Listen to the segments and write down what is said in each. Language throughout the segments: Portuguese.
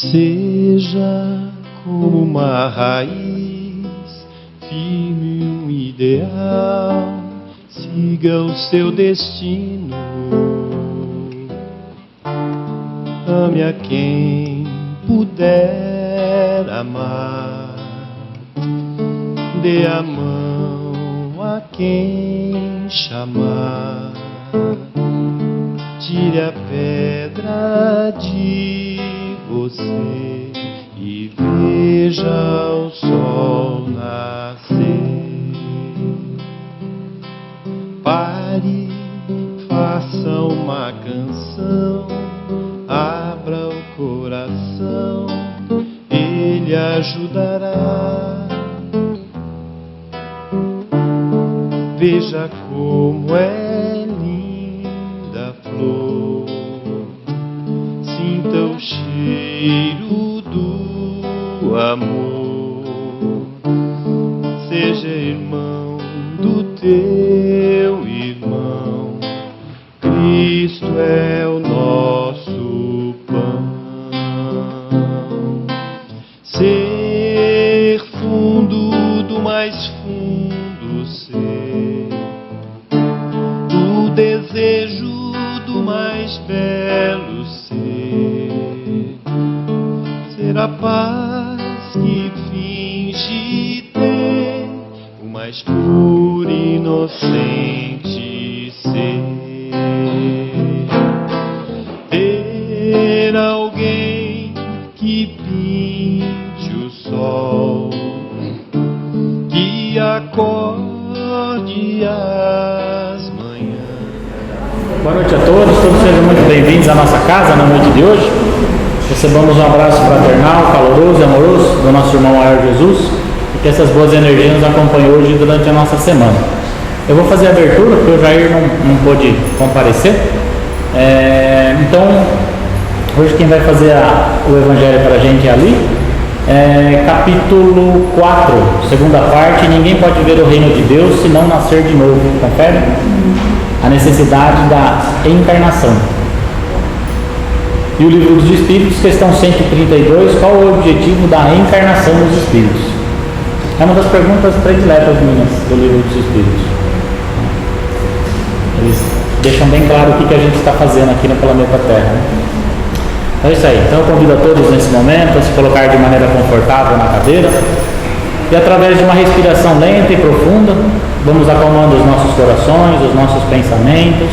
Seja como uma raiz firme, um ideal, siga o seu destino. Ame a quem puder amar, dê a mão a quem chamar, tire a pedra de você e veja o sol nascer. Pare, faça uma canção, abra o coração, ele ajudará. Veja como é linda a flor, sinta o cheiro do amor, seja irmão do teu irmão, Cristo é o nosso pão. Ser fundo do mais fundo ser, o desejo do mais belo ser, ser a paz que finge ter, o mais puro e inocente ser. Ter alguém que pinte o sol, que acorde as manhãs. Boa noite a todos sejam muito bem-vindos à nossa casa na noite de hoje. Recebamos um abraço fraternal, caloroso e amoroso do nosso irmão maior Jesus, e que essas boas energias nos acompanhem hoje durante a nossa semana. Eu vou fazer a abertura, porque o Jair não pôde comparecer. Então, hoje quem vai fazer o Evangelho para a gente é ali, capítulo 4, segunda parte. Ninguém pode ver o reino de Deus se não nascer de novo. Confere? A necessidade da encarnação. E o Livro dos Espíritos, questão 132, qual o objetivo da encarnação dos Espíritos? É uma das perguntas prediletas minhas do Livro dos Espíritos. Eles deixam bem claro o que a gente está fazendo aqui no planeta Terra, né? É isso aí. Então eu convido a todos nesse momento a se colocar de maneira confortável na cadeira e, através de uma respiração lenta e profunda, vamos acalmando os nossos corações, os nossos pensamentos,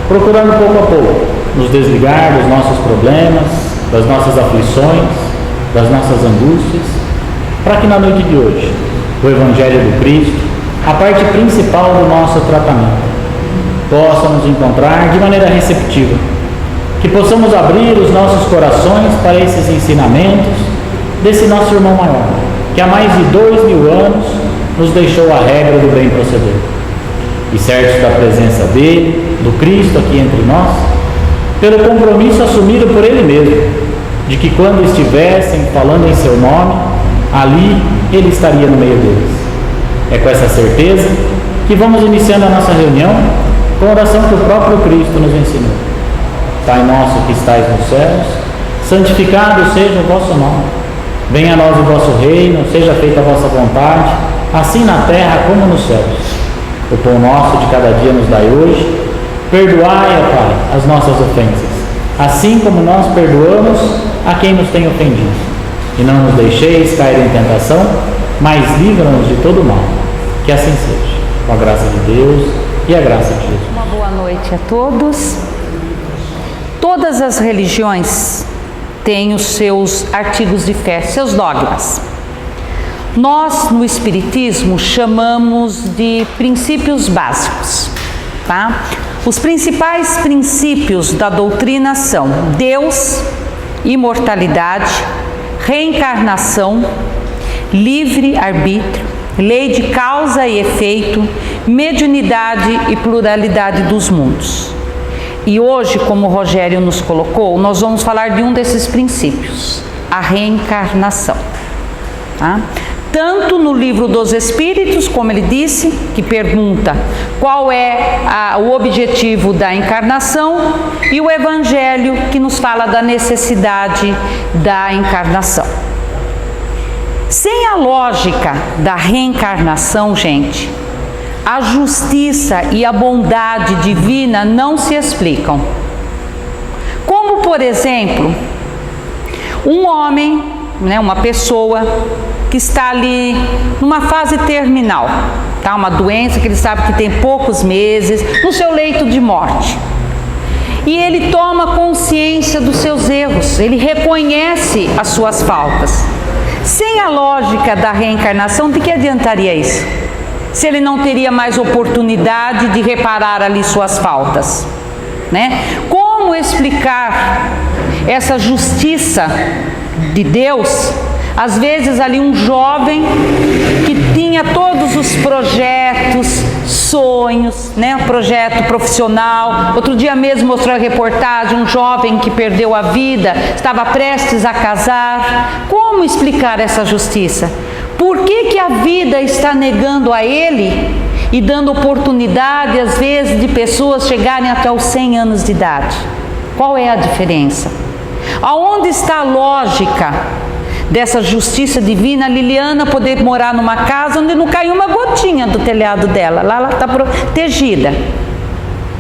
procurando pouco a pouco nos desligar dos nossos problemas, das nossas aflições, das nossas angústias, para que na noite de hoje o Evangelho do Cristo, a parte principal do nosso tratamento, possa nos encontrar de maneira receptiva, que possamos abrir os nossos corações para esses ensinamentos desse nosso irmão maior, que há mais de 2000 anos nos deixou a regra do bem proceder. E certos da presença dele, do Cristo aqui entre nós, pelo compromisso assumido por ele mesmo, de que quando estivessem falando em seu nome, ali ele estaria no meio deles. É com essa certeza que vamos iniciando a nossa reunião com a oração que o próprio Cristo nos ensinou. Pai nosso que estais nos céus, santificado seja o vosso nome. Venha a nós o vosso reino, seja feita a vossa vontade, assim na terra como nos céus. O pão nosso de cada dia nos dai hoje. Perdoai, ó Pai, as nossas ofensas, assim como nós perdoamos a quem nos tem ofendido. E não nos deixeis cair em tentação, mas livra-nos de todo mal. Que assim seja, com a graça de Deus e a graça de Jesus. Uma boa noite a todos. Todas as religiões têm os seus artigos de fé, seus dogmas. Nós, no Espiritismo, chamamos de princípios básicos, tá? Os principais princípios da doutrina são Deus, imortalidade, reencarnação, livre-arbítrio, lei de causa e efeito, mediunidade e pluralidade dos mundos. E hoje, como o Rogério nos colocou, nós vamos falar de um desses princípios, a reencarnação. Tá? tanto no livro dos Espíritos, como ele disse, que pergunta qual é o objetivo da encarnação, e o Evangelho, que nos fala da necessidade da encarnação. Sem a lógica da reencarnação, gente, a justiça e a bondade divina não se explicam. Como, por exemplo, um homem, uma pessoa que está ali numa fase terminal, tá? Uma doença que ele sabe que tem poucos meses, no seu leito de morte. E ele toma consciência dos seus erros, ele reconhece as suas faltas. Sem a lógica da reencarnação, de que adiantaria isso? Se ele não teria mais oportunidade de reparar ali suas faltas, né? Como explicar essa justiça de Deus? Às vezes ali um jovem que tinha todos os projetos, sonhos, né? Um projeto profissional. Outro dia mesmo mostrou a reportagem, um jovem que perdeu a vida, estava prestes a casar. Como explicar essa justiça? Por que a vida está negando a ele e dando oportunidade, às vezes, de pessoas chegarem até os 100 anos de idade? Qual é a diferença? Aonde está a lógica dessa justiça divina? Liliana poder morar numa casa onde não caiu uma gotinha do telhado dela, lá ela está protegida.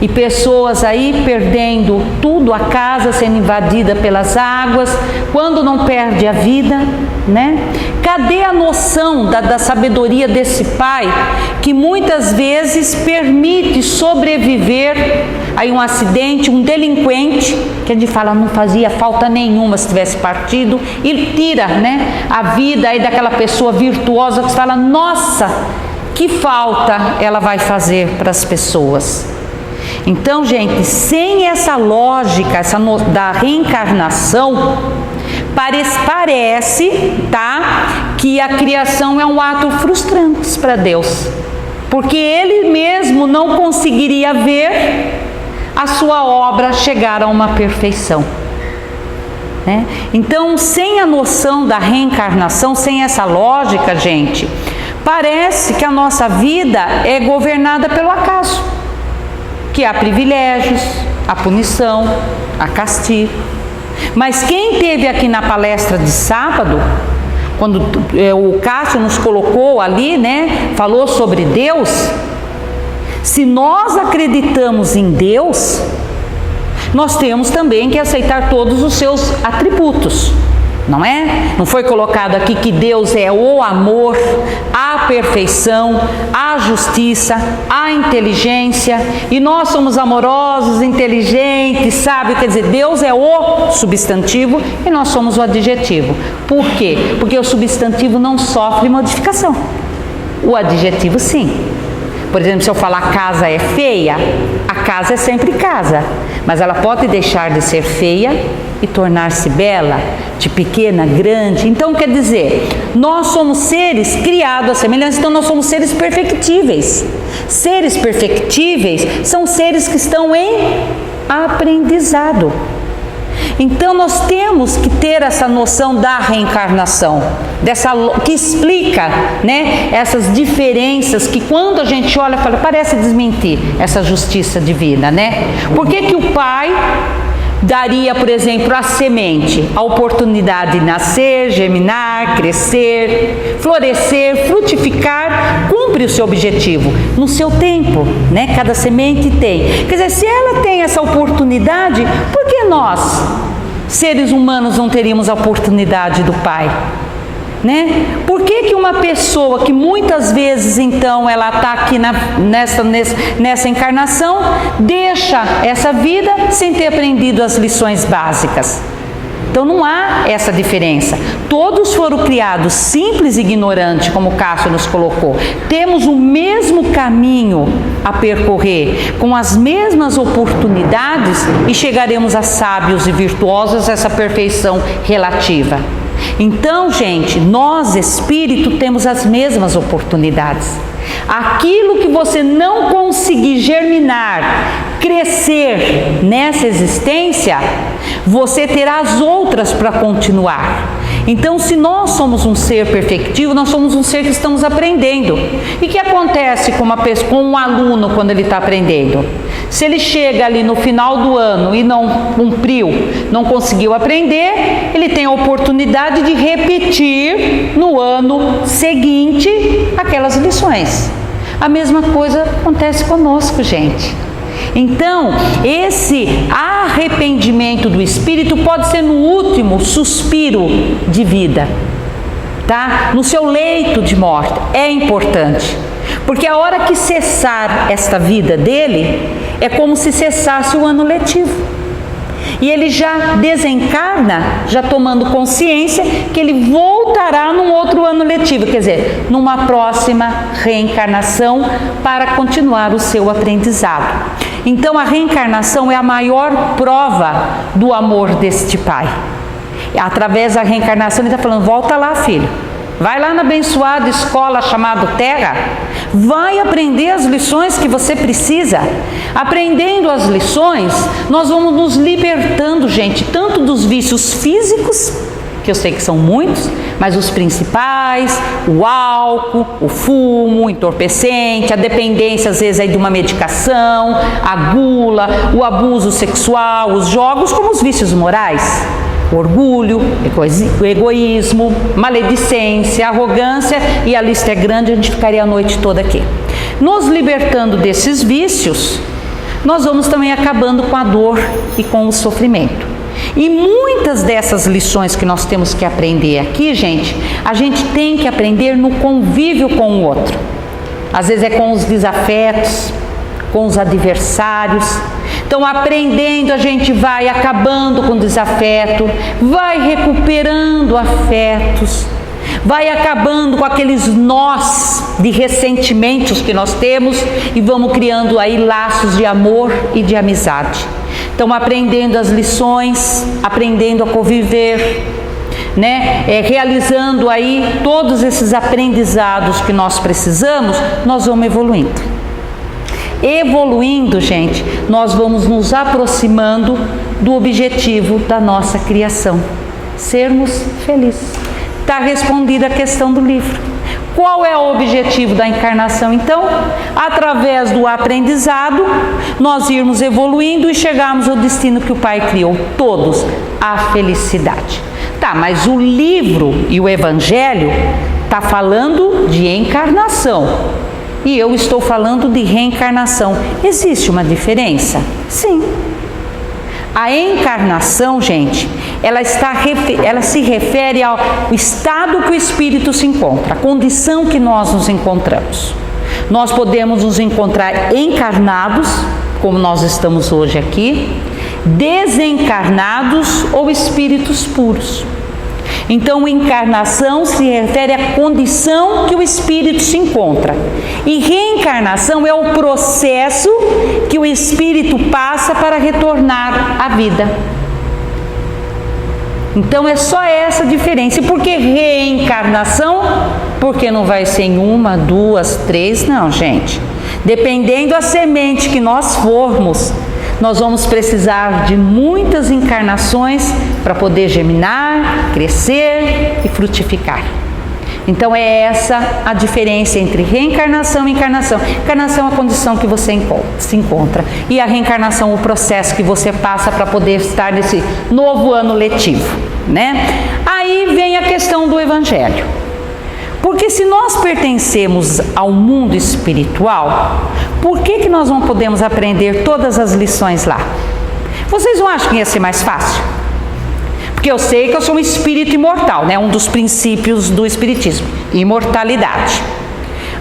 E pessoas aí perdendo tudo, a casa sendo invadida pelas águas, quando não perde a vida, né? Cadê a noção da sabedoria desse pai, que muitas vezes permite sobreviver a um acidente, um delinquente, que a gente fala não fazia falta nenhuma se tivesse partido, e tira, né, a vida aí daquela pessoa virtuosa que fala, nossa, que falta ela vai fazer para as pessoas. Então, gente, sem essa lógica da reencarnação, parece, tá, que a criação é um ato frustrante para Deus, porque Ele mesmo não conseguiria ver a sua obra chegar a uma perfeição, né? Então, sem a noção da reencarnação, sem essa lógica, gente, parece que a nossa vida é governada pelo acaso, que há privilégios, há punição, há castigo. Mas quem esteve aqui na palestra de sábado, quando o Cássio nos colocou ali, né, falou sobre Deus, se nós acreditamos em Deus, nós temos também que aceitar todos os seus atributos, não é? Não foi colocado aqui que Deus é o amor, a perfeição, a justiça, a inteligência, e nós somos amorosos, inteligentes, sábios. Quer dizer, Deus é o substantivo e nós somos o adjetivo. Por quê? Porque o substantivo não sofre modificação, o adjetivo sim. Por exemplo, se eu falar casa é feia, a casa é sempre casa, mas ela pode deixar de ser feia e tornar-se bela, de pequena, grande. Então, quer dizer, nós somos seres criados à semelhança, então nós somos seres perfectíveis. Seres perfectíveis são seres que estão em aprendizado. Então nós temos que ter essa noção da reencarnação, que explica, né, essas diferenças que quando a gente olha, fala, parece desmentir essa justiça divina, né? Por que o pai daria, por exemplo, à semente a oportunidade de nascer, germinar, crescer, florescer, frutificar, cumpre o seu objetivo no seu tempo, né? Cada semente tem. Quer dizer, se ela tem essa oportunidade, por que nós, seres humanos, não teríamos a oportunidade do Pai? Né? Por que uma pessoa que muitas vezes então ela está aqui nessa encarnação, deixa essa vida sem ter aprendido as lições básicas? Então não há essa diferença. Todos foram criados simples e ignorantes, como o Cássio nos colocou. Temos o mesmo caminho a percorrer, com as mesmas oportunidades, e chegaremos a sábios e virtuosos, essa perfeição relativa. Então, gente, nós, espírito, temos as mesmas oportunidades. Aquilo que você não conseguir germinar, crescer nessa existência, você terá as outras para continuar. Então, se nós somos um ser perfectivo, nós somos um ser que estamos aprendendo. E o que acontece com um aluno quando ele está aprendendo? Se ele chega ali no final do ano e não cumpriu, não conseguiu aprender, ele tem a oportunidade de repetir no ano seguinte aquelas lições. A mesma coisa acontece conosco, gente. Então, esse arrependimento do espírito pode ser no último suspiro de vida, tá? No seu leito de morte. É importante, porque a hora que cessar esta vida dele, é como se cessasse o ano letivo. E ele já desencarna, já tomando consciência que ele voltará num outro ano letivo, quer dizer, numa próxima reencarnação para continuar o seu aprendizado. Então a reencarnação é a maior prova do amor deste Pai. Através da reencarnação ele está falando, volta lá, filho. Vai lá na abençoada escola chamada Terra, vai aprender as lições que você precisa. Aprendendo as lições, nós vamos nos libertando, gente, tanto dos vícios físicos, que eu sei que são muitos, mas os principais, o álcool, o fumo, o entorpecente, a dependência às vezes aí de uma medicação, a gula, o abuso sexual, os jogos, como os vícios morais. Orgulho, o egoísmo, maledicência, arrogância, e a lista é grande, a gente ficaria a noite toda aqui. Nos libertando desses vícios, nós vamos também acabando com a dor e com o sofrimento. E muitas dessas lições que nós temos que aprender aqui, gente, a gente tem que aprender no convívio com o outro. Às vezes é com os desafetos, com os adversários. Então, aprendendo, a gente vai acabando com o desafeto, vai recuperando afetos, vai acabando com aqueles nós de ressentimentos que nós temos e vamos criando aí laços de amor e de amizade. Então, aprendendo as lições, aprendendo a conviver, né? Realizando aí todos esses aprendizados que nós precisamos, nós vamos evoluindo. Evoluindo, gente, nós vamos nos aproximando do objetivo da nossa criação, sermos felizes. Está respondida a questão do livro. Qual é o objetivo da encarnação, então? Através do aprendizado, nós irmos evoluindo e chegarmos ao destino que o Pai criou, todos, a felicidade. Tá, mas o livro e o Evangelho está falando de encarnação. E eu estou falando de reencarnação. Existe uma diferença? Sim. A encarnação, gente, ela se refere ao estado que o espírito se encontra, a condição que nós nos encontramos. Nós podemos nos encontrar encarnados, como nós estamos hoje aqui, desencarnados ou espíritos puros. Então, encarnação se refere à condição que o espírito se encontra. E reencarnação é o processo que o espírito passa para retornar à vida. Então, é só essa diferença. E por que reencarnação? Porque não vai ser em uma, duas, três, não, gente. Dependendo da semente que nós formos, nós vamos precisar de muitas encarnações para poder germinar, crescer e frutificar. Então é essa a diferença entre reencarnação e encarnação. Encarnação é a condição que você se encontra e a reencarnação é o processo que você passa para poder estar nesse novo ano letivo, né? Aí vem a questão do Evangelho. Porque se nós pertencemos ao mundo espiritual, por que nós não podemos aprender todas as lições lá? Vocês não acham que ia ser mais fácil? Porque eu sei que eu sou um espírito imortal, né? Um dos princípios do espiritismo, imortalidade.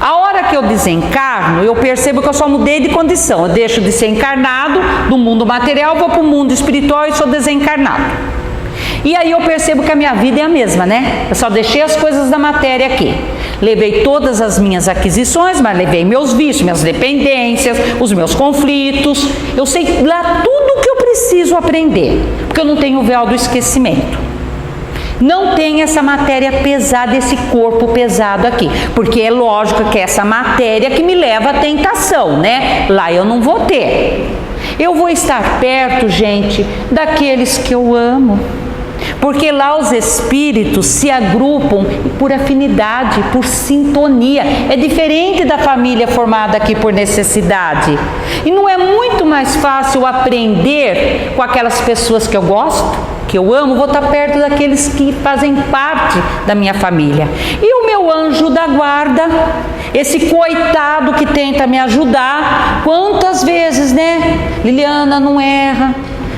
A hora que eu desencarno, eu percebo que eu só mudei de condição. Eu deixo de ser encarnado do mundo material, vou para o mundo espiritual e sou desencarnado. E aí eu percebo que a minha vida é a mesma, né? Eu só deixei as coisas da matéria aqui. Levei todas as minhas aquisições, mas levei meus vícios, minhas dependências, os meus conflitos. Eu sei lá tudo o que eu preciso aprender, porque eu não tenho o véu do esquecimento. Não tem essa matéria pesada, esse corpo pesado aqui, porque é lógico que é essa matéria que me leva à tentação, né? Lá eu não vou ter. Eu vou estar perto, gente, daqueles que eu amo. Porque lá os espíritos se agrupam por afinidade, por sintonia. É diferente da família formada aqui por necessidade. E não é muito mais fácil aprender com aquelas pessoas que eu gosto, que eu amo, vou estar perto daqueles que fazem parte da minha família. E o meu anjo da guarda, esse coitado que tenta me ajudar, quantas vezes, né? Liliana, não erra,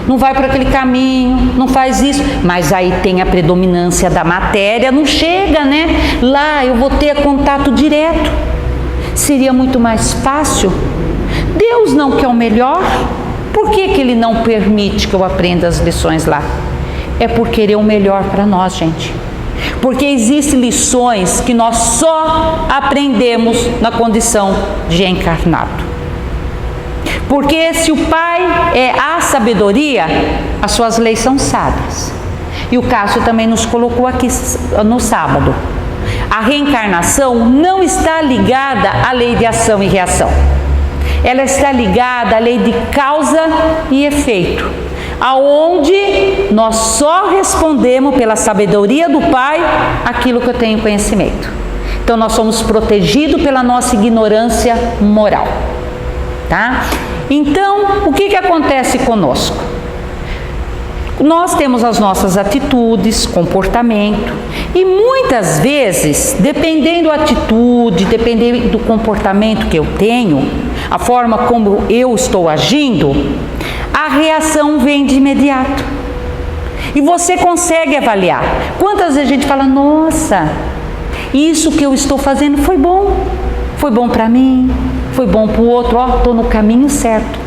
não vai por aquele caminho, não faz isso, mas aí tem a predominância da matéria, não chega, né? Lá eu vou ter contato direto. Seria muito mais fácil. Deus não quer o melhor? Por que Ele não permite que eu aprenda as lições lá? É por querer o melhor para nós, gente. Porque existem lições que nós só aprendemos na condição de encarnado. Porque se o Pai é a sabedoria, as suas leis são sábias. E o Cássio também nos colocou aqui no sábado. A reencarnação não está ligada à lei de ação e reação. Ela está ligada à lei de causa e efeito, aonde nós só respondemos pela sabedoria do Pai aquilo que eu tenho conhecimento. Então nós somos protegidos pela nossa ignorância moral, tá? Então, o que acontece conosco? Nós temos as nossas atitudes, comportamento, e muitas vezes, dependendo da atitude, dependendo do comportamento que eu tenho, a forma como eu estou agindo, a reação vem de imediato. E você consegue avaliar. Quantas vezes a gente fala, nossa, isso que eu estou fazendo foi bom para mim, foi bom para o outro, ó, estou no caminho certo.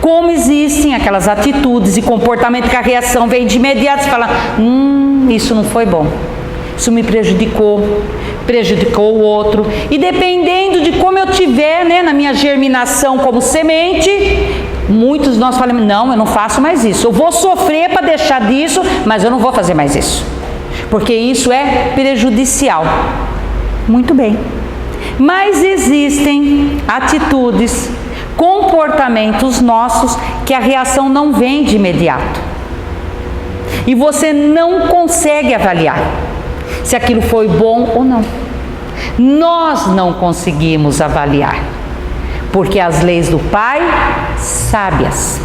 Como existem aquelas atitudes e comportamento que a reação vem de imediato, você fala, isso não foi bom, isso me prejudicou o outro. E dependendo de como eu tiver, né, na minha germinação como semente, muitos de nós falamos, não, eu não faço mais isso, eu vou sofrer para deixar disso, mas eu não vou fazer mais isso, porque isso é prejudicial. Muito bem. Mas existem atitudes, comportamentos nossos que a reação não vem de imediato. E você não consegue avaliar se aquilo foi bom ou não. Nós não conseguimos avaliar, porque as leis do Pai, sábias,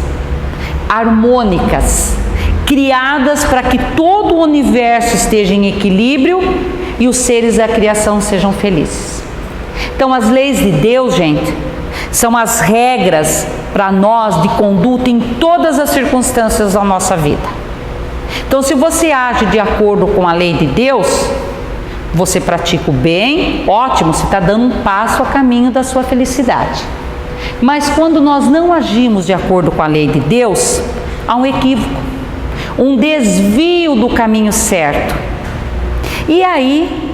harmônicas, criadas para que todo o universo esteja em equilíbrio e os seres da criação sejam felizes. Então as leis de Deus, gente, são as regras para nós de conduta em todas as circunstâncias da nossa vida. Então se você age de acordo com a lei de Deus, você pratica o bem, ótimo, você está dando um passo a caminho da sua felicidade. Mas quando nós não agimos de acordo com a lei de Deus, há um equívoco, um desvio do caminho certo. E aí,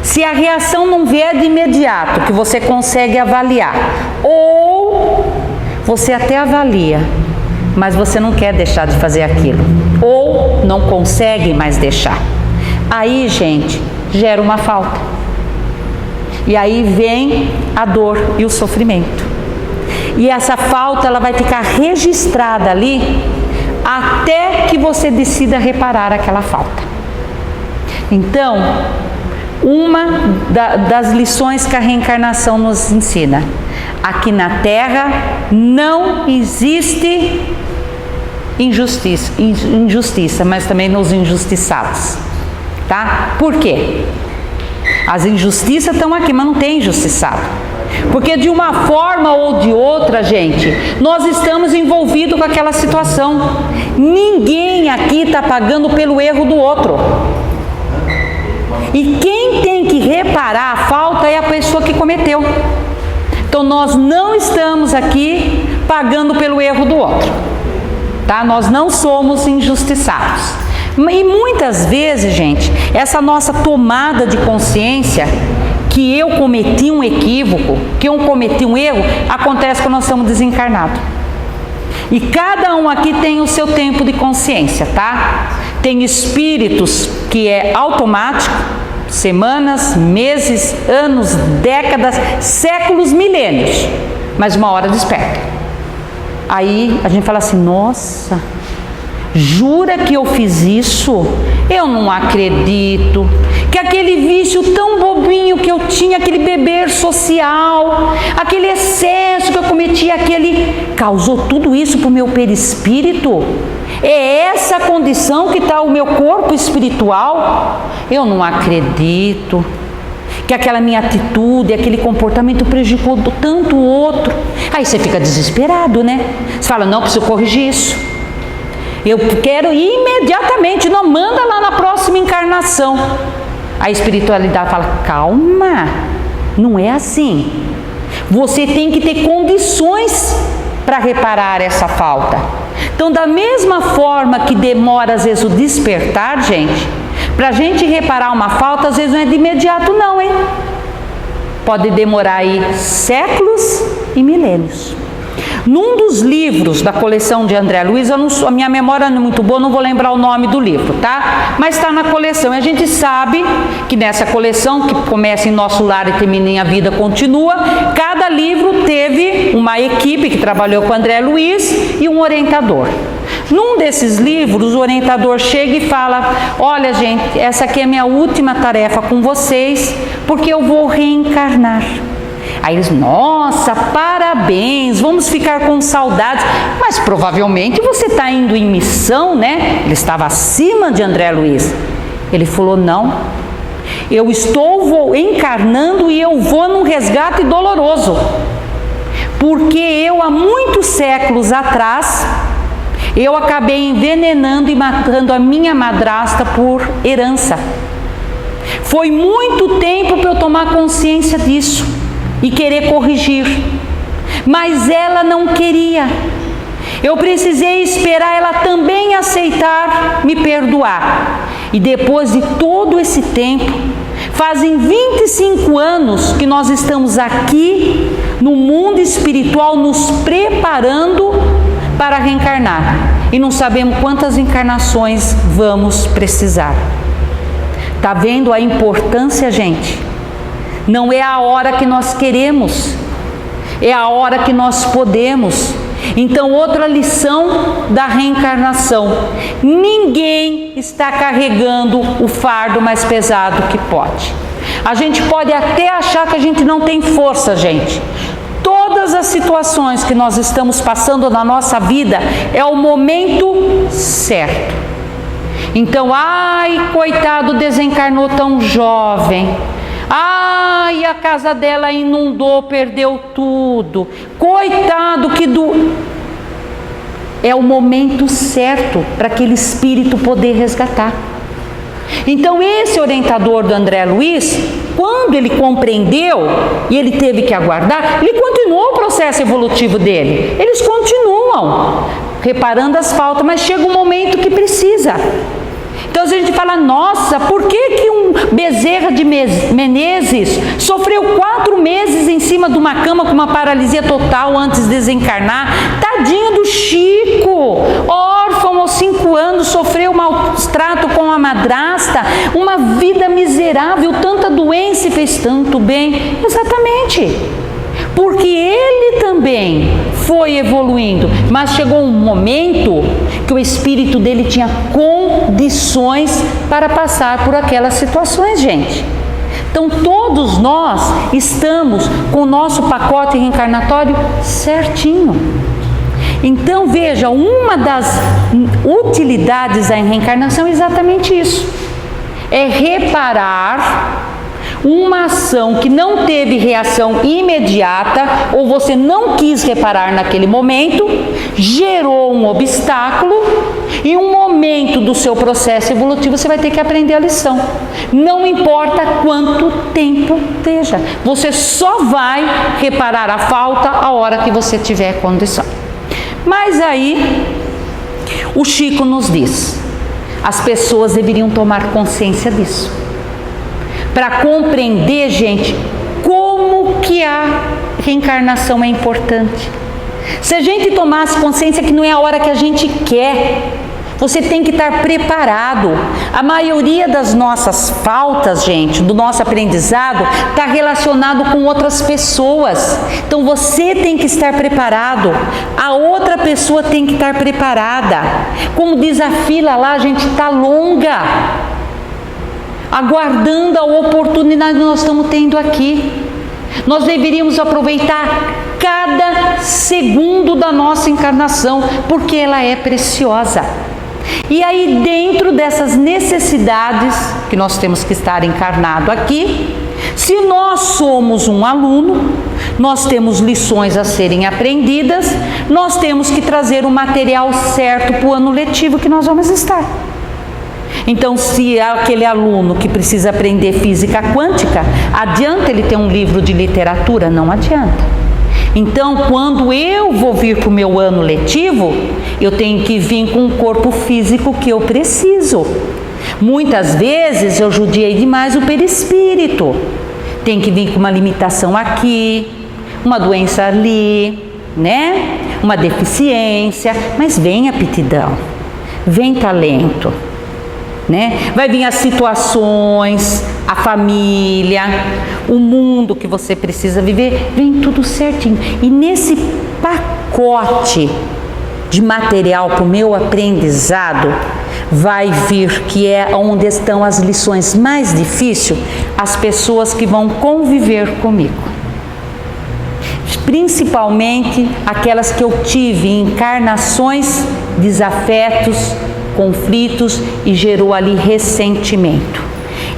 se a reação não vier de imediato, que você consegue avaliar, ou você até avalia, mas você não quer deixar de fazer aquilo, ou não consegue mais deixar, aí, gente, gera uma falta. E aí vem a dor e o sofrimento. E essa falta, ela vai ficar registrada ali até que você decida reparar aquela falta. Então, uma das lições que a reencarnação nos ensina: aqui na Terra não existe injustiça, mas também nos injustiçados, tá? Por quê? As injustiças estão aqui, mas não tem injustiçado. Porque de uma forma ou de outra, gente, nós estamos envolvidos com aquela situação. Ninguém aqui está pagando pelo erro do outro. E quem tem que reparar a falta é a pessoa que cometeu. Então nós não estamos aqui pagando pelo erro do outro, tá? Nós não somos injustiçados. E muitas vezes, gente, essa nossa tomada de consciência que eu cometi um equívoco, que eu cometi um erro, acontece quando nós somos desencarnados. E cada um aqui tem o seu tempo de consciência, tá? Tem espíritos que é automático, semanas, meses, anos, décadas, séculos, milênios, mas uma hora desperta. Aí a gente fala assim, nossa, Jura que eu fiz isso? Eu não acredito. Que aquele vício tão bobinho que eu tinha, aquele beber social, aquele excesso que eu cometi, causou tudo isso para o meu perispírito? É essa condição que está o meu corpo espiritual? Eu não acredito que aquela minha atitude, aquele comportamento prejudicou tanto o outro. Aí você fica desesperado, né? Você fala, não, preciso corrigir isso. Eu quero imediatamente, não manda lá na próxima encarnação. A espiritualidade fala, calma, não é assim. Você tem que ter condições para reparar essa falta. Então, da mesma forma que demora às vezes o despertar, gente, para a gente reparar uma falta, às vezes não é de imediato não, hein? Pode demorar aí séculos e milênios. Num dos livros da coleção de André Luiz, a minha memória não é muito boa, não vou lembrar o nome do livro, tá? Mas está na coleção. E a gente sabe que nessa coleção, que começa em Nosso Lar e termina em A Vida Continua, cada livro teve uma equipe que trabalhou com André Luiz e um orientador. Num desses livros, o orientador chega e fala, olha gente, essa aqui é a minha última tarefa com vocês, porque eu vou reencarnar. Aí eles, nossa, parabéns, vamos ficar com saudades, mas provavelmente você está indo em missão, né? Ele estava acima de André Luiz. Ele falou, não, eu estou encarnando e eu vou num resgate doloroso, porque eu há muitos séculos atrás, eu acabei envenenando e matando a minha madrasta por herança. Foi muito tempo para eu tomar consciência disso e querer corrigir, mas ela não queria. Eu precisei esperar ela também aceitar me perdoar. E depois de todo esse tempo, fazem 25 anos que nós estamos aqui no mundo espiritual nos preparando para reencarnar. E não sabemos quantas encarnações vamos precisar. Tá vendo a importância, gente? Não é a hora que nós queremos, é a hora que nós podemos. Então, outra lição da reencarnação: ninguém está carregando o fardo mais pesado que pode. A gente pode até achar que a gente não tem força, gente. Todas as situações que nós estamos passando na nossa vida é o momento certo. Então, ai, coitado, desencarnou tão jovem. Ai, a casa dela inundou, perdeu tudo. Coitado, é o momento certo para aquele espírito poder resgatar. Então, esse orientador do André Luiz, quando ele compreendeu e ele teve que aguardar, ele continuou o processo evolutivo dele. Eles continuam reparando as faltas, mas chega um momento que precisa. Então a gente fala, nossa, por que um Bezerra de Menezes sofreu 4 meses em cima de uma cama com uma paralisia total antes de desencarnar? Tadinho do Chico, órfão aos 5 anos, sofreu maltrato com a madrasta, uma vida miserável, tanta doença e fez tanto bem. Exatamente, porque ele também foi evoluindo, mas chegou um momento que o espírito dele tinha condições para passar por aquelas situações, gente. Então todos nós estamos com o nosso pacote reencarnatório certinho. Então veja, uma das utilidades da reencarnação é exatamente isso, é reparar uma ação que não teve reação imediata, ou você não quis reparar naquele momento, gerou um obstáculo, e um momento do seu processo evolutivo você vai ter que aprender a lição. Não importa quanto tempo esteja, você só vai reparar a falta a hora que você tiver condição. Mas aí, o Chico nos diz, as pessoas deveriam tomar consciência disso, para compreender, gente, como que a reencarnação é importante. Se a gente tomasse consciência que não é a hora que a gente quer, Você tem que estar preparado. A maioria das nossas faltas, gente, do nosso aprendizado, está relacionado com outras pessoas. Então você tem que estar preparado. A outra pessoa tem que estar preparada. Como diz a fila lá, a gente está longa, aguardando a oportunidade que nós estamos tendo aqui. Nós deveríamos aproveitar cada segundo da nossa encarnação, porque ela é preciosa. E aí, dentro dessas necessidades que nós temos que estar encarnado aqui, se nós somos um aluno, nós temos lições a serem aprendidas, nós temos que trazer o material certo para o ano letivo que nós vamos estar. Então, se é aquele aluno que precisa aprender física quântica, adianta ele ter um livro de literatura? Não adianta. Então, quando eu vou vir para o meu ano letivo, eu tenho que vir com o corpo físico que eu preciso. Muitas vezes eu judiei demais o perispírito. Tem que vir com uma limitação aqui, uma doença ali, né? Uma deficiência, mas vem aptidão, vem talento. Né? Vai vir as situações, a família, o mundo que você precisa viver, vem tudo certinho. E nesse pacote de material para o meu aprendizado, vai vir, que é onde estão as lições mais difíceis, as pessoas que vão conviver comigo. Principalmente aquelas que eu tive em encarnações, desafetos, conflitos e gerou ali ressentimento.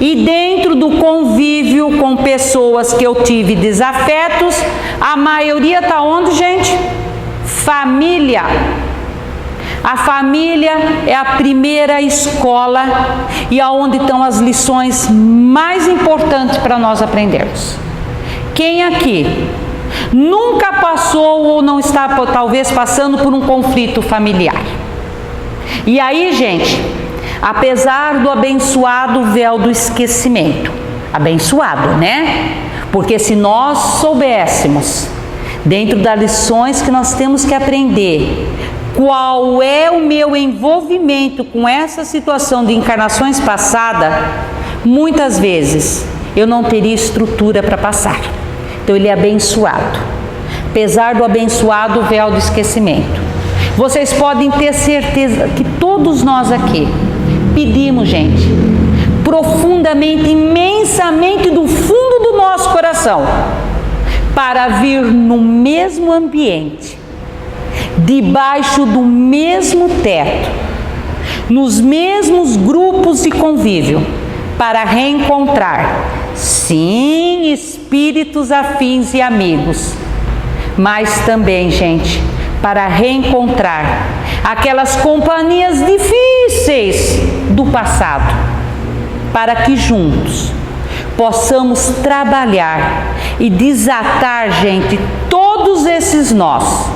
E dentro do convívio com pessoas que eu tive desafetos, a maioria está onde, gente? Família. A família é a primeira escola e aonde estão as lições mais importantes para nós aprendermos. Quem aqui nunca passou ou não está talvez passando por um conflito familiar? E aí, gente, apesar do abençoado véu do esquecimento, abençoado, né? Porque se nós soubéssemos, dentro das lições que nós temos que aprender, qual é o meu envolvimento com essa situação de encarnações passadas, muitas vezes eu não teria estrutura para passar. Então ele é abençoado, apesar do abençoado véu do esquecimento. Vocês podem ter certeza que todos nós aqui pedimos, gente, profundamente, imensamente do fundo do nosso coração, para vir no mesmo ambiente, debaixo do mesmo teto, nos mesmos grupos de convívio, para reencontrar, sim, espíritos afins e amigos, mas também, gente, para reencontrar aquelas companhias difíceis do passado, para que juntos possamos trabalhar e desatar, gente, todos esses nós,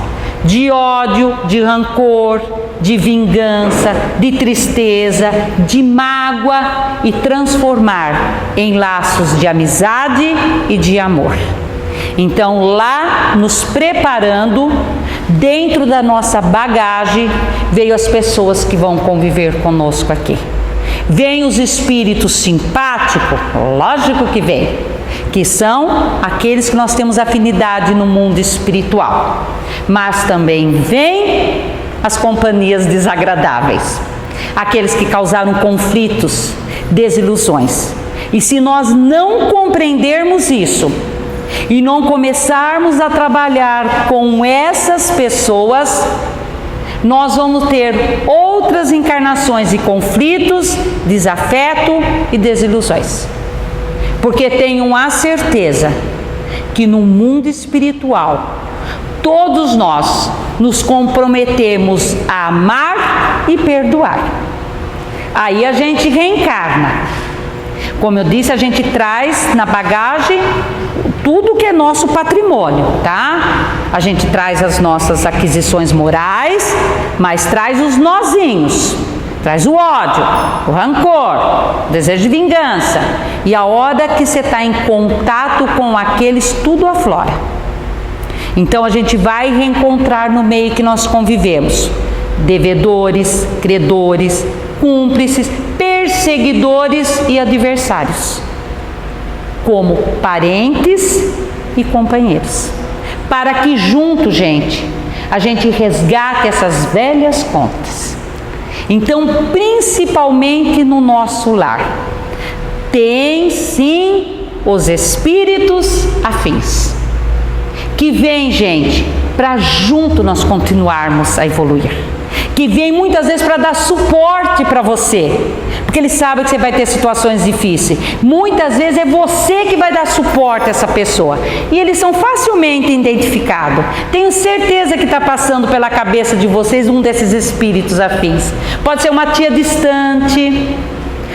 de ódio, de rancor, de vingança, de tristeza, de mágoa, e transformar em laços de amizade e de amor. Então, lá nos preparando, dentro da nossa bagagem, veio as pessoas que vão conviver conosco aqui. Vem os espíritos simpáticos, lógico que vem, que são aqueles que nós temos afinidade no mundo espiritual. Mas também vem as companhias desagradáveis, aqueles que causaram conflitos, desilusões. E se nós não compreendermos isso, e não começarmos a trabalhar com essas pessoas, nós vamos ter outras encarnações de conflitos, desafeto e desilusões. Porque tenham a certeza que no mundo espiritual, todos nós nos comprometemos a amar e perdoar. Aí a gente reencarna. Como eu disse, a gente traz na bagagem tudo que é nosso patrimônio, tá? A gente traz as nossas aquisições morais, mas traz os nozinhos, traz o ódio, o rancor, o desejo de vingança. E a hora que você está em contato com aqueles, tudo aflora. Então a gente vai reencontrar no meio que nós convivemos devedores, credores, cúmplices, perseguidores e adversários, como parentes e companheiros, para que junto, gente, a gente resgate essas velhas contas. Então, principalmente no nosso lar, tem sim os espíritos afins, que vem, gente, para junto nós continuarmos a evoluir, que vem muitas vezes para dar suporte para você, porque ele sabe que você vai ter situações difíceis. Muitas vezes é você que vai dar suporte a essa pessoa, e eles são facilmente identificados. Tenho certeza que está passando pela cabeça de vocês um desses espíritos afins. Pode ser uma tia distante,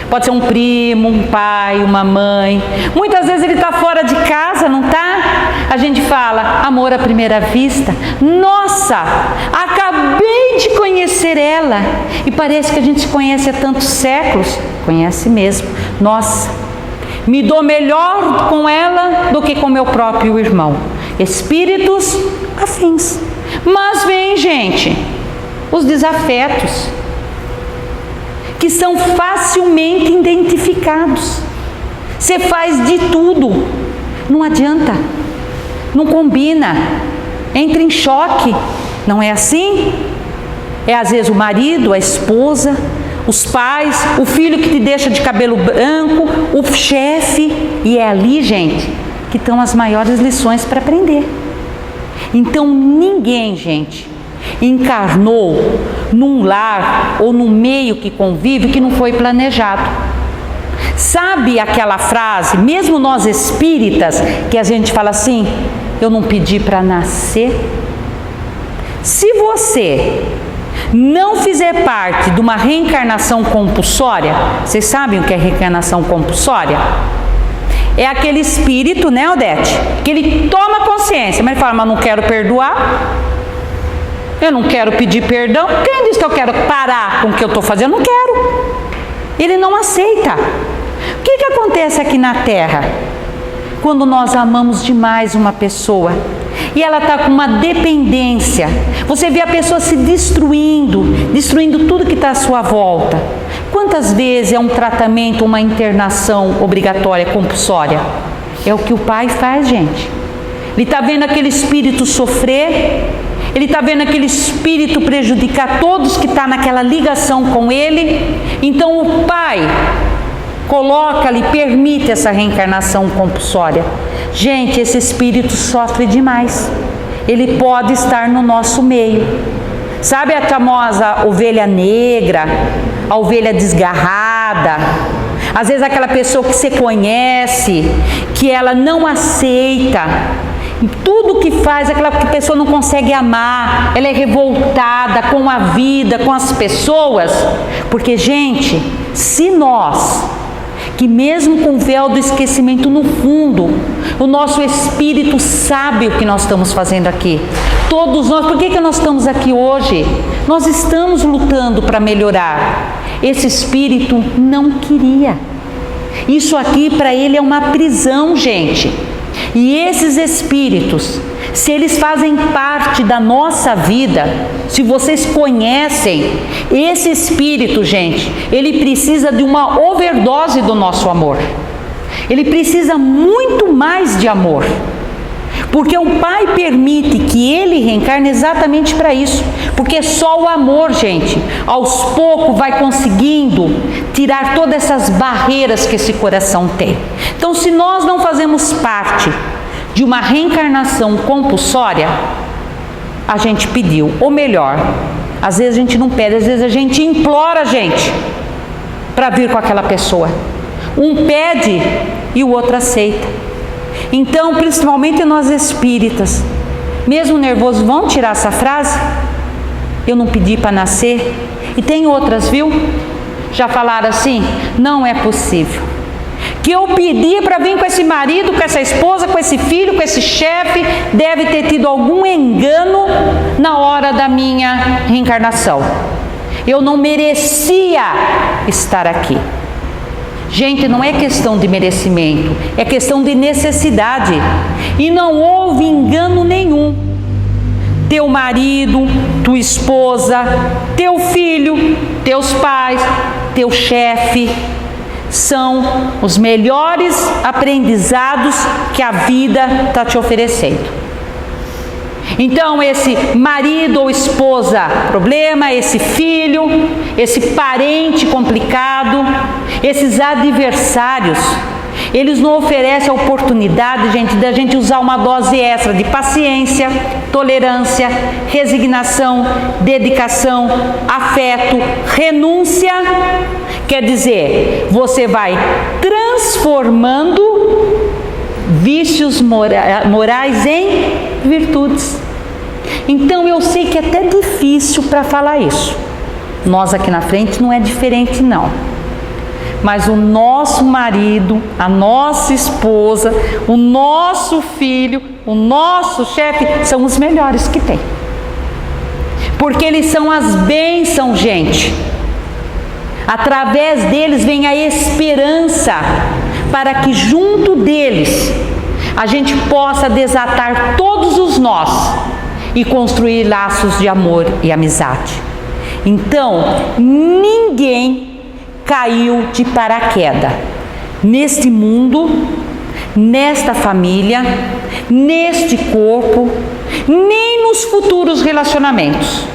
pode ser um primo, um pai, uma mãe. Muitas vezes ele está fora de casa, não está? A gente fala, amor à primeira vista. Nossa, acabei de conhecer ela. E parece que a gente se conhece há tantos séculos. Conhece mesmo. Nossa, me dou melhor com ela do que com meu próprio irmão. Espíritos afins. Mas vem, gente, os desafetos, que são facilmente identificados. Você faz de tudo, não adianta, não combina, entra em choque, não é assim? É às vezes o marido, a esposa, os pais, o filho que te deixa de cabelo branco, o chefe, e é ali, gente, que estão as maiores lições para aprender. Então ninguém, gente, encarnou num lar ou num meio que convive que não foi planejado. Sabe aquela frase, mesmo nós espíritas, que a gente fala assim, eu não pedi para nascer? Se você não fizer parte de uma reencarnação compulsória, vocês sabem o que é reencarnação compulsória? É aquele espírito, né, Odete, que ele toma consciência, mas ele fala, mas não quero perdoar, eu não quero pedir perdão. Quem disse que eu quero parar com o que eu estou fazendo? Eu não quero. Ele não aceita. O que acontece aqui na Terra? Quando nós amamos demais uma pessoa e ela está com uma dependência, você vê a pessoa se destruindo tudo que está à sua volta. Quantas vezes é um tratamento, uma internação obrigatória, compulsória? É o que o pai faz, gente. Ele está vendo aquele espírito sofrer, ele está vendo aquele espírito prejudicar todos que estão naquela ligação com ele. Então o pai coloca ali, permite essa reencarnação compulsória. Gente, esse espírito sofre demais. Ele pode estar no nosso meio. Sabe a famosa ovelha negra, a ovelha desgarrada? Às vezes aquela pessoa que você conhece, que ela não aceita tudo que faz, aquela pessoa não consegue amar, ela é revoltada com a vida, com as pessoas. Porque, gente, se nós, que mesmo com o véu do esquecimento no fundo, o nosso espírito sabe o que nós estamos fazendo aqui. Todos nós, por que nós estamos aqui hoje? Nós estamos lutando para melhorar. Esse espírito não queria. Isso aqui para ele é uma prisão, gente. E esses espíritos, se eles fazem parte da nossa vida, se vocês conhecem, esse espírito, gente, ele precisa de uma overdose do nosso amor. Ele precisa muito mais de amor. Porque o Pai permite que ele reencarne exatamente para isso. Porque só o amor, gente, aos poucos vai conseguindo tirar todas essas barreiras que esse coração tem. Então, se nós não fazemos parte de uma reencarnação compulsória, a gente pediu. Ou melhor, às vezes a gente não pede, às vezes a gente implora a gente para vir com aquela pessoa. Um pede e o outro aceita. Então, principalmente nós espíritas, mesmo nervosos, vão tirar essa frase? Eu não pedi para nascer. E tem outras, viu? Já falaram assim, não é possível. Que eu pedi para vir com esse marido, com essa esposa, com esse filho, com esse chefe, deve ter tido algum engano na hora da minha reencarnação. Eu não merecia estar aqui. Gente, não é questão de merecimento, é questão de necessidade. E não houve engano nenhum. teu marido, tua esposa, teu filho, teus pais, teu chefe, são os melhores aprendizados que a vida está te oferecendo. Então esse marido ou esposa problema, esse filho, esse parente complicado, esses adversários, eles não oferecem a oportunidade, gente, da gente usar uma dose extra de paciência, tolerância, resignação, dedicação, afeto, renúncia. Quer dizer, você vai transformando vícios morais em virtudes. Então eu sei que é até difícil para falar isso. Nós aqui na frente não é diferente não. Mas o nosso marido, a nossa esposa, o nosso filho, o nosso chefe são os melhores que tem. Porque eles são as bênçãos, gente. Através deles vem a esperança para que junto deles a gente possa desatar todos os nós e construir laços de amor e amizade. Então, ninguém caiu de paraquedas neste mundo, nesta família, neste corpo, nem nos futuros relacionamentos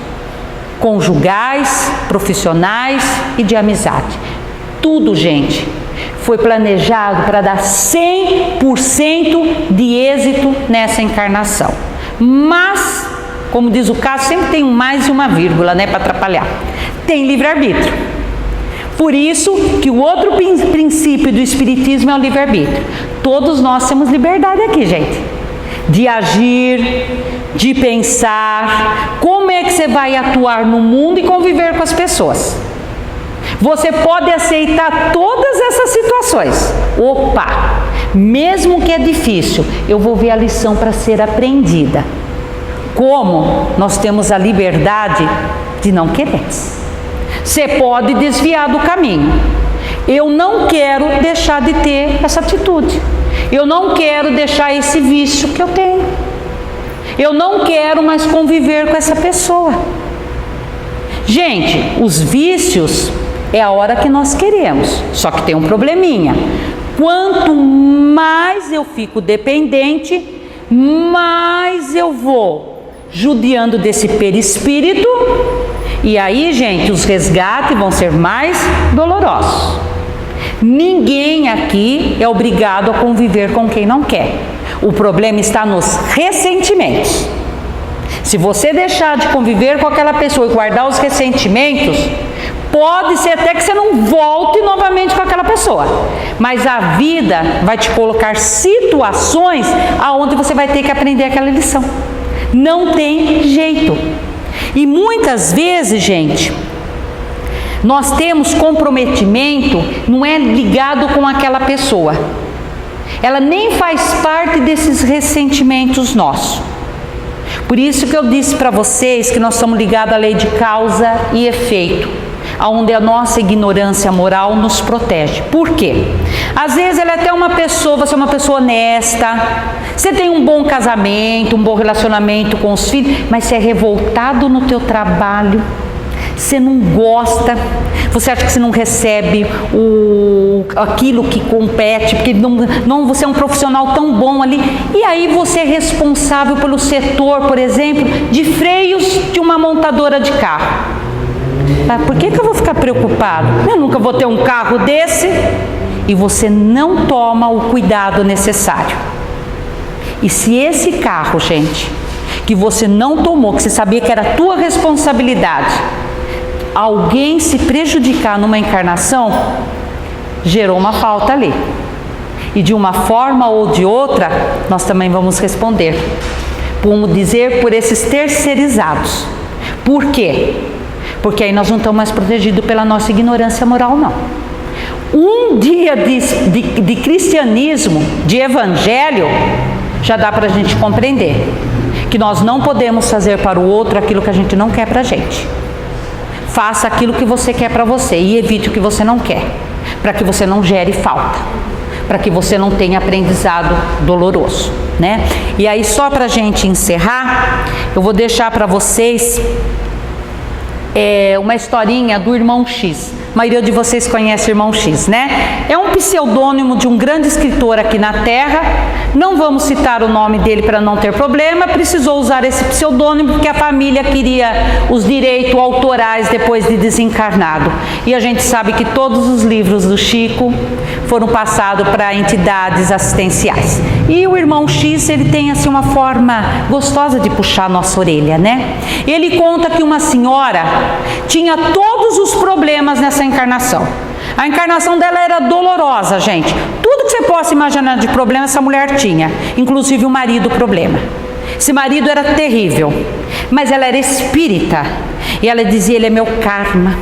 conjugais, profissionais e de amizade. Tudo, gente, foi planejado para dar 100% de êxito nessa encarnação. Mas, como diz o caso, sempre tem um mais e uma vírgula, né, para atrapalhar. Tem livre-arbítrio. Por isso que o outro princípio do Espiritismo é o livre-arbítrio. Todos nós temos liberdade aqui, gente. De agir, de pensar, como é que você vai atuar no mundo e conviver com as pessoas. Você pode aceitar todas essas situações. Opa, mesmo que é difícil, eu vou ver a lição para ser aprendida. Como nós temos a liberdade de não querer. Você pode desviar do caminho. Eu não quero deixar de ter essa atitude. Eu não quero deixar esse vício que eu tenho. Eu não quero mais conviver com essa pessoa. Gente, os vícios é a hora que nós queremos. Só que tem um probleminha. Quanto mais eu fico dependente, mais eu vou judiando desse perispírito. E aí, gente, os resgates vão ser mais dolorosos. Ninguém aqui é obrigado a conviver com quem não quer. O problema está nos ressentimentos. Se você deixar de conviver com aquela pessoa e guardar os ressentimentos, pode ser até que você não volte novamente com aquela pessoa. Mas a vida vai te colocar situações aonde você vai ter que aprender aquela lição. Não tem jeito. E muitas vezes, gente, nós temos comprometimento, não é ligado com aquela pessoa. Ela nem faz parte desses ressentimentos nossos. Por isso que eu disse para vocês que nós somos ligados à lei de causa e efeito, onde a nossa ignorância moral nos protege. Por quê? Às vezes ela é até uma pessoa, você é uma pessoa honesta, você tem um bom casamento, um bom relacionamento com os filhos, mas você é revoltado no teu trabalho, você não gosta, você acha que você não recebe aquilo que compete, porque não você é um profissional tão bom ali, e aí você é responsável pelo setor, por exemplo, de freios de uma montadora de carro. Por que eu vou ficar preocupado? Eu nunca vou ter um carro desse. E você não toma o cuidado necessário. E se esse carro, gente, que você não tomou, que você sabia que era a tua responsabilidade, alguém se prejudicar numa encarnação, gerou uma falta ali. E de uma forma ou de outra, nós também vamos responder. Vamos dizer, por esses terceirizados. Por quê? Porque aí nós não estamos mais protegidos pela nossa ignorância moral, não. Um dia de cristianismo, de evangelho, já dá para a gente compreender que nós não podemos fazer para o outro aquilo que a gente não quer para a gente. Faça aquilo que você quer para você e evite o que você não quer, para que você não gere falta. para que você não tenha aprendizado doloroso, né? E aí, só para a gente encerrar, eu vou deixar para vocês uma historinha do irmão X. A maioria de vocês conhece o irmão X, né? É um pseudônimo de um grande escritor aqui na Terra. Não vamos citar o nome dele para não ter problema. Precisou usar esse pseudônimo porque a família queria os direitos autorais depois de desencarnado. E a gente sabe que todos os livros do Chico foram passados para entidades assistenciais. E o irmão X, ele tem assim uma forma gostosa de puxar a nossa orelha, né? Ele conta que uma senhora tinha todos os problemas nessa encarnação. A encarnação dela era dolorosa, gente. Tudo que você possa imaginar de problema essa mulher tinha, inclusive o marido problema. Esse marido era terrível, mas ela era espírita e ela dizia: ele é meu karma,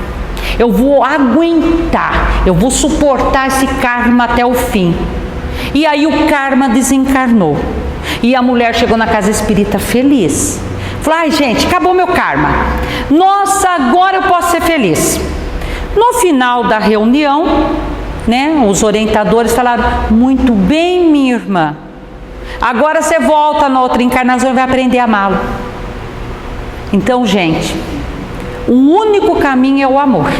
eu vou aguentar, eu vou suportar esse karma até o fim. E aí o karma desencarnou e a mulher chegou na casa espírita feliz. Falou: ai gente, acabou meu karma, nossa, agora eu posso ser feliz. No final da reunião, né, os orientadores falaram: muito bem, minha irmã, agora você volta na outra encarnação e vai aprender a amá-lo. Então, gente, o único caminho é o amor,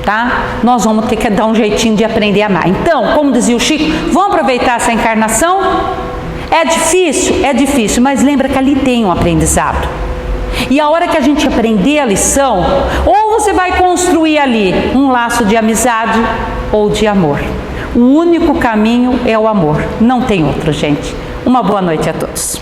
tá? Nós vamos ter que dar um jeitinho de aprender a amar. Então, como dizia o Chico, vamos aproveitar essa encarnação? É difícil, mas lembra que ali tem um aprendizado. E a hora que a gente aprender a lição, ou você vai construir ali um laço de amizade ou de amor. O único caminho é o amor, não tem outro, gente. Uma boa noite a todos.